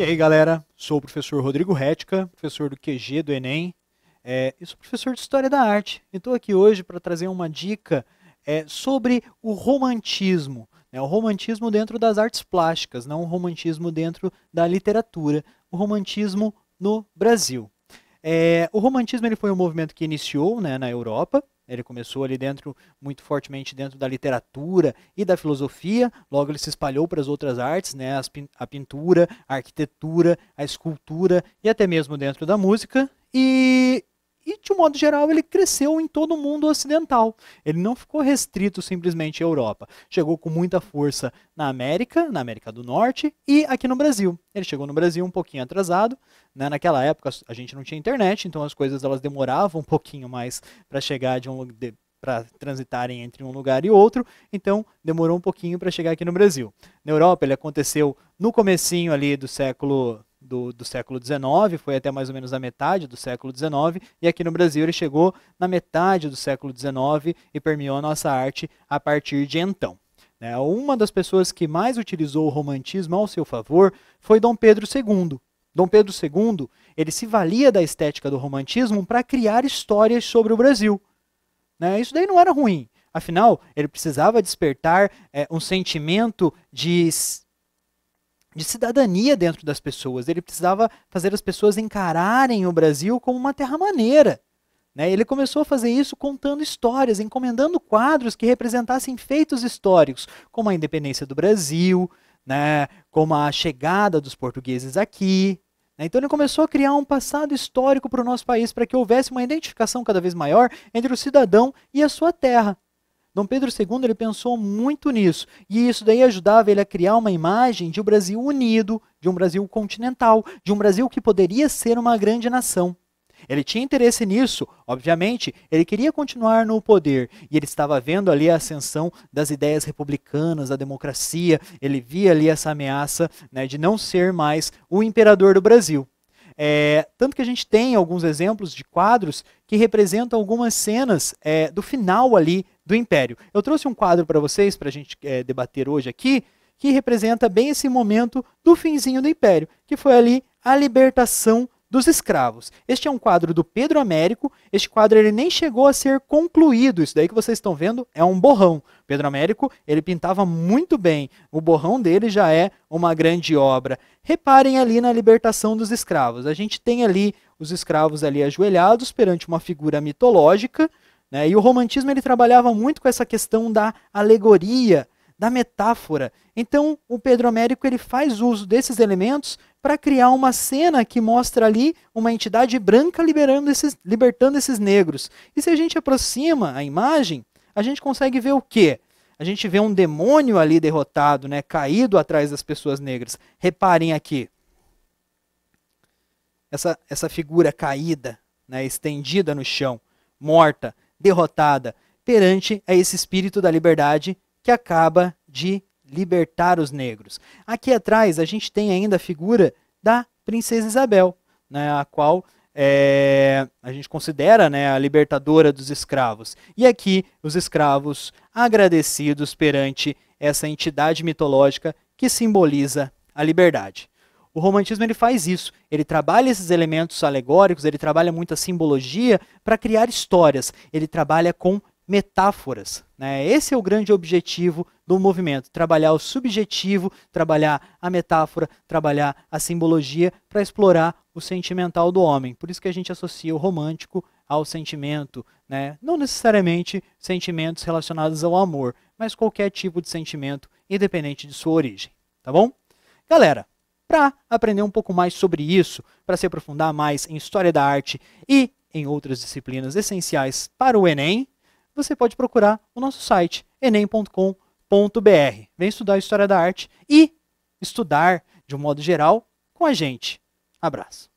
E aí, galera, sou o professor Rodrigo Retica, professor do QG do Enem, e sou professor de História da Arte. E estou aqui hoje para trazer uma dica sobre o romantismo, né? O romantismo dentro das artes plásticas, não o romantismo dentro da literatura, o romantismo no Brasil. O romantismo ele foi um movimento que iniciou, né, na Europa. Ele começou ali dentro, muito fortemente dentro da literatura e da filosofia, logo ele se espalhou para as outras artes, né, a pintura, a arquitetura, a escultura e até mesmo dentro da música. E de um modo geral, ele cresceu em todo o mundo ocidental. Ele não ficou restrito simplesmente à Europa. Chegou com muita força na América do Norte e aqui no Brasil. Ele chegou no Brasil um pouquinho atrasado, né? Naquela época a gente não tinha internet, então as coisas elas demoravam um pouquinho mais para chegar para transitarem entre um lugar e outro, então demorou um pouquinho para chegar aqui no Brasil. Na Europa ele aconteceu no comecinho ali do século XIX, foi até mais ou menos a metade do século XIX, e aqui no Brasil ele chegou na metade do século XIX e permeou a nossa arte a partir de então. Uma das pessoas que mais utilizou o romantismo ao seu favor foi Dom Pedro II. Dom Pedro II, ele se valia da estética do romantismo para criar histórias sobre o Brasil. Isso daí não era ruim. Afinal, ele precisava despertar um sentimento de cidadania dentro das pessoas. Ele precisava fazer as pessoas encararem o Brasil como uma terra-maneira. Ele começou a fazer isso contando histórias, encomendando quadros que representassem feitos históricos, como a independência do Brasil, como a chegada dos portugueses aqui. Então ele começou a criar um passado histórico para o nosso país, para que houvesse uma identificação cada vez maior entre o cidadão e a sua terra. Dom Pedro II ele pensou muito nisso, e isso daí ajudava ele a criar uma imagem de um Brasil unido, de um Brasil continental, de um Brasil que poderia ser uma grande nação. Ele tinha interesse nisso, obviamente, ele queria continuar no poder, e ele estava vendo ali a ascensão das ideias republicanas, da democracia, ele via ali essa ameaça, de não ser mais o imperador do Brasil. Tanto que a gente tem alguns exemplos de quadros que representam algumas cenas do final ali do Império. Eu trouxe um quadro para vocês, para a gente debater hoje aqui, que representa bem esse momento do finzinho do Império, que foi ali a libertação dos escravos. Este é um quadro do Pedro Américo. Este quadro ele nem chegou a ser concluído. Isso daí que vocês estão vendo é um borrão. Pedro Américo ele pintava muito bem. O borrão dele já é uma grande obra. Reparem ali na libertação dos escravos. A gente tem ali os escravos ali ajoelhados perante uma figura mitológica, e o romantismo ele trabalhava muito com essa questão da alegoria, da metáfora. Então o Pedro Américo ele faz uso desses elementos para criar uma cena que mostra ali uma entidade branca libertando esses negros. E se a gente aproxima a imagem, a gente consegue ver o quê? A gente vê um demônio ali derrotado, caído atrás das pessoas negras. Reparem aqui. Essa figura caída, estendida no chão, morta, derrotada, perante a esse espírito da liberdade que acaba de libertar os negros. Aqui atrás a gente tem ainda a figura da princesa Isabel, a qual a gente considera a libertadora dos escravos. E aqui os escravos agradecidos perante essa entidade mitológica que simboliza a liberdade. O romantismo ele faz isso, ele trabalha esses elementos alegóricos, ele trabalha muita simbologia para criar histórias, ele trabalha com metáforas. Esse é o grande objetivo do movimento, trabalhar o subjetivo, trabalhar a metáfora, trabalhar a simbologia para explorar o sentimental do homem. Por isso que a gente associa o romântico ao sentimento, não necessariamente sentimentos relacionados ao amor, mas qualquer tipo de sentimento, independente de sua origem. Tá bom? Galera, para aprender um pouco mais sobre isso, para se aprofundar mais em História da Arte e em outras disciplinas essenciais para o Enem, você pode procurar o nosso site, enem.com.br. Vem estudar História da Arte e estudar, de um modo geral, com a gente. Abraço.